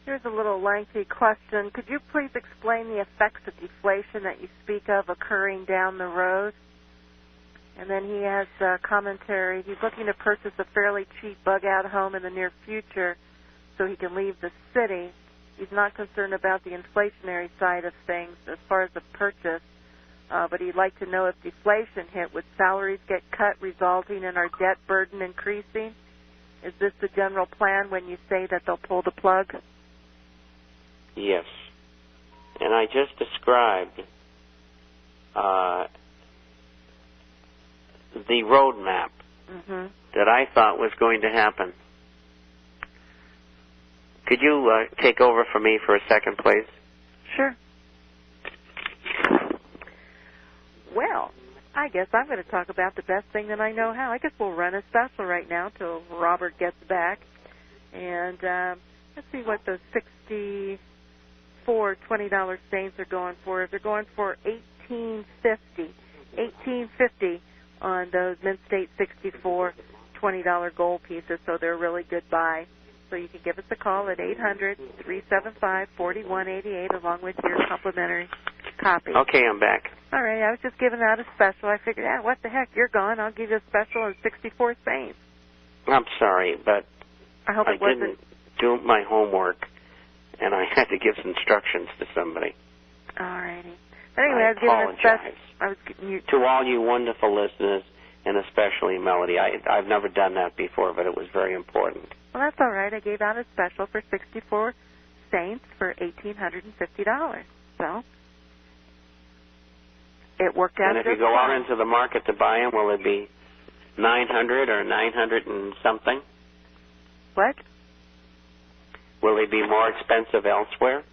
Here's a little lengthy question. Could you please explain the effects of deflation that you speak of occurring down the road? And then he has commentary. He's looking to purchase a fairly cheap bug-out home in the near future so he can leave the city. He's not concerned about the inflationary side of things as far as the purchase, but he'd like to know if deflation hit, would salaries get cut, resulting in our debt burden increasing? Is this the general plan when you say that they'll pull the plug? Yes. And I just described the roadmap that I thought was going to happen. Could you take over for me for a second, please? Sure. Well, I guess I'm going to talk about the best thing that I know how. I guess we'll run a special right now till Robert gets back. And let's see what those 64 $20 stains are going for. They're going for $18.50 on those Mint State 64 $20 gold pieces, so they're a really good buy. So you can give us a call at 800-375-4188 along with your complimentary copy. Okay, I'm back. All right, I was just giving out a special. I figured, what the heck, you're gone. I'll give you a special of 64 cents. I'm sorry, but I didn't do my homework, and I had to give instructions to somebody. All righty. Anyway, I was giving a special. To all you wonderful listeners, and especially Melody. I've never done that before, but it was very important. Well, that's all right. I gave out a special for 64 cents for $1,850. So it worked out. And if you go out into the market to buy them, will it be 900 or 900 and something? What? Will they be more expensive elsewhere?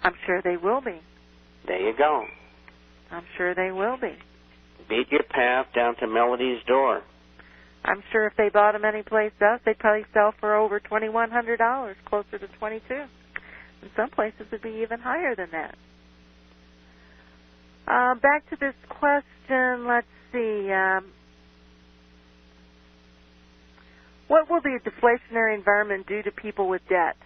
I'm sure they will be. There you go. I'm sure they will be. Beat your path down to Melody's door. I'm sure if they bought them anyplace else, they'd probably sell for over $2,100, closer to $2,200. In some places, it'd be even higher than that. Back to this question, let's see. What will the deflationary environment do to people with debt?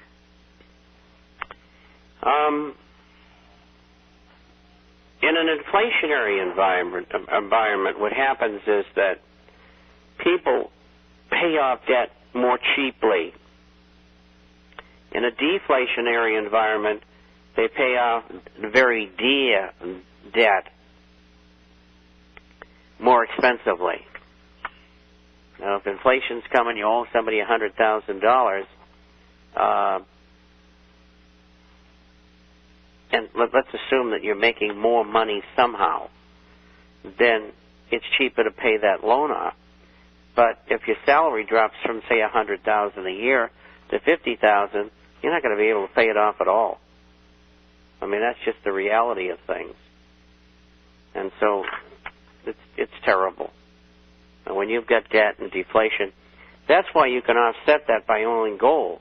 In an inflationary environment, what happens is that people pay off debt more cheaply. In a deflationary environment, they pay off very dear debt more expensively. Now, if inflation's coming, you owe somebody $100,000, and let's assume that you're making more money somehow, then it's cheaper to pay that loan off. But if your salary drops from, say, $100,000 a year to $50,000, you're not going to be able to pay it off at all. I mean, that's just the reality of things. And so it's terrible. And when you've got debt and deflation, that's why you can offset that by owning gold.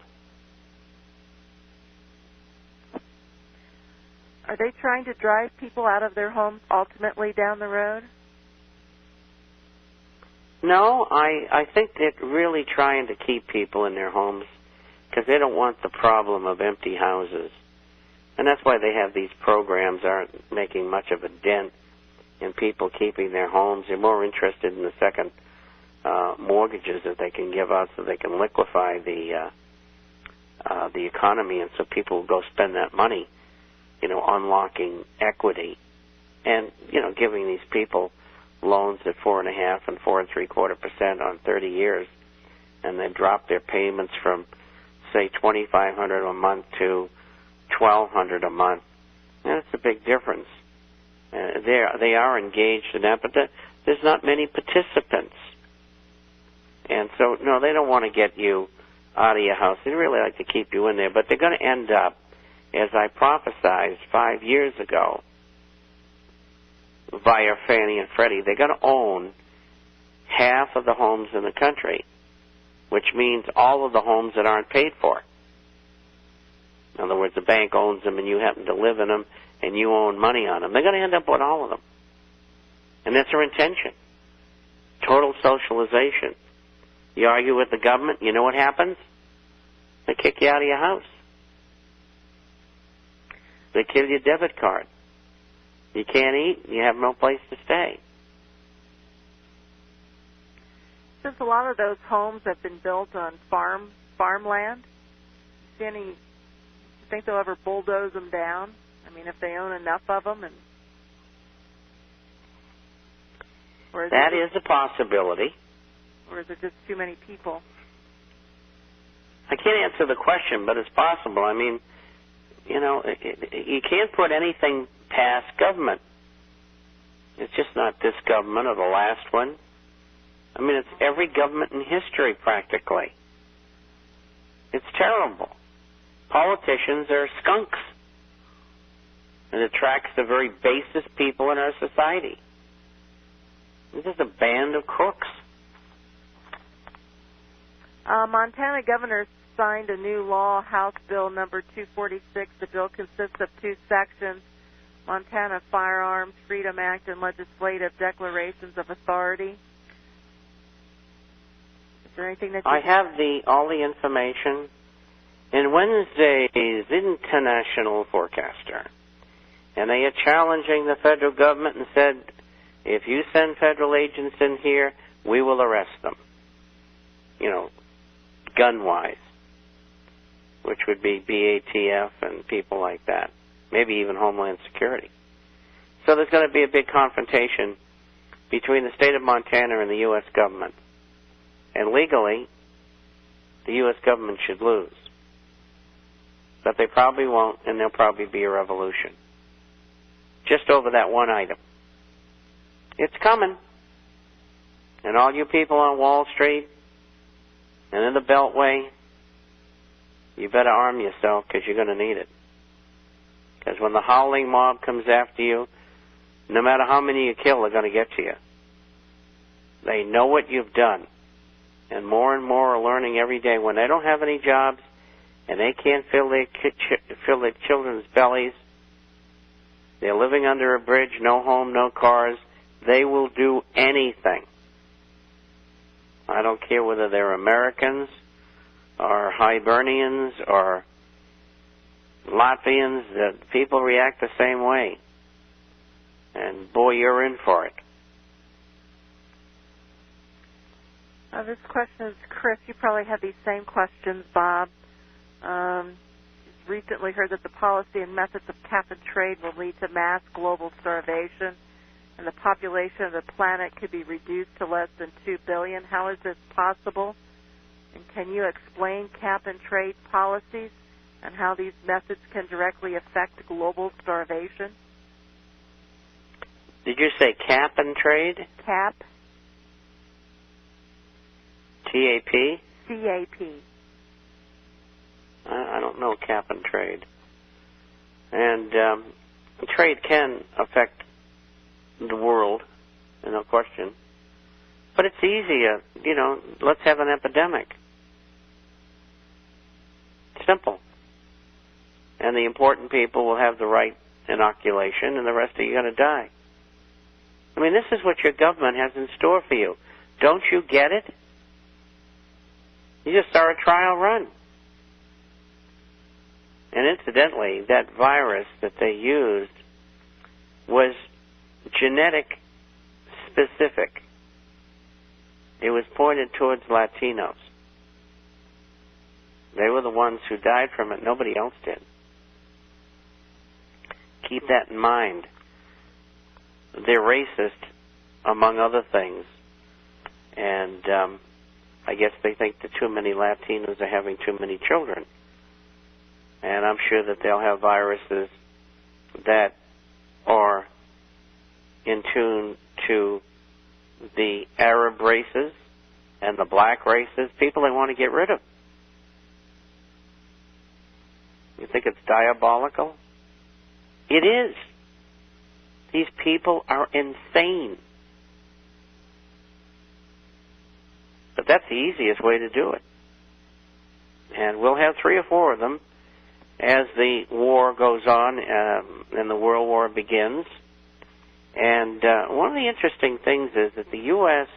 Are they trying to drive people out of their homes ultimately down the road? No, I think they're really trying to keep people in their homes because they don't want the problem of empty houses. And that's why they have these programs aren't making much of a dent in people keeping their homes. They're more interested in the second mortgages that they can give out so they can liquefy the economy, and so people will go spend that money, unlocking equity and, giving these people loans at 4.5% and 4.75% on 30 years, and then drop their payments from, say, $2,500 a month to $1,200 a month. And it's a big difference. They are engaged in that, but there's not many participants. And so, no, they don't want to get you out of your house. They really like to keep you in there, but they're going to end up, as I prophesized 5 years ago, via Fannie and Freddie, they're going to own half of the homes in the country, which means all of the homes that aren't paid for. In other words, the bank owns them and you happen to live in them and you own money on them. They're going to end up with all of them. And that's their intention. Total socialization. You argue with the government, you know what happens? They kick you out of your house. They kill your debit card. You can't eat. You have no place to stay. Since a lot of those homes have been built on farmland, you think they'll ever bulldoze them down? I mean, if they own enough of them, that is a possibility. Or is it just too many people? I can't answer the question, but it's possible. I mean, you can't put anything past government. It's just not this government or the last one. I mean, it's every government in history, practically. It's terrible. Politicians are skunks. It attracts the very basest people in our society. This is a band of crooks. Montana governor signed a new law, House Bill number 246. The bill consists of two sections, Montana Firearms Freedom Act and Legislative Declarations of Authority. Is there anything that I have all the information in Wednesday's International Forecaster, and they are challenging the federal government and said, if you send federal agents in here, we will arrest them. Gun-wise, which would be BATF and people like that, maybe even Homeland Security. So there's going to be a big confrontation between the state of Montana and the U.S. government. And legally, the U.S. government should lose. But they probably won't, and there'll probably be a revolution. Just over that one item. It's coming. And all you people on Wall Street and in the Beltway, you better arm yourself because you're going to need it. Because when the howling mob comes after you, no matter how many you kill, they're going to get to you. They know what you've done. And more are learning every day when they don't have any jobs and they can't fill their children's bellies. They're living under a bridge, no home, no cars. They will do anything. I don't care whether they're Americans or Hibernians or Latvians. People react the same way. And boy, you're in for it. This question is Chris. You probably have these same questions, Bob. Recently heard that the policy and methods of cap and trade will lead to mass global starvation, and the population of the planet could be reduced to less than 2 billion. How is this possible? And can you explain cap and trade policies and how these methods can directly affect global starvation? Did you say cap and trade? Cap. T-A-P? C-A-P. I don't know cap and trade. And trade can affect the world, no question. But it's easier, let's have an epidemic. Simple. And the important people will have the right inoculation, and the rest of you are going to die. I mean, this is what your government has in store for you. Don't you get it? You just saw a trial run. And incidentally, that virus that they used was genetic specific. It was pointed towards Latinos. They were the ones who died from it. Nobody else did. Keep that in mind. They're racist, among other things. And I guess they think that too many Latinos are having too many children. And I'm sure that they'll have viruses that are in tune to the Arab races and the black races, people they want to get rid of. You think it's diabolical? It is. These people are insane. But that's the easiest way to do it. And we'll have 3 or 4 of them as the war goes on and the World War begins. And one of the interesting things is that the U.S.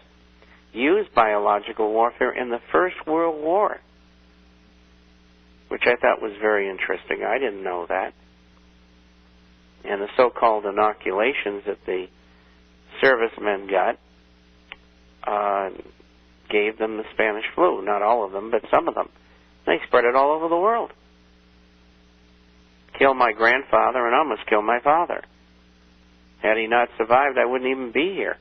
used biological warfare in the First World War, which I thought was very interesting. I didn't know that. And the so-called inoculations that the servicemen got gave them the Spanish flu. Not all of them, but some of them. They spread it all over the world. Killed my grandfather and almost killed my father. Had he not survived, I wouldn't even be here.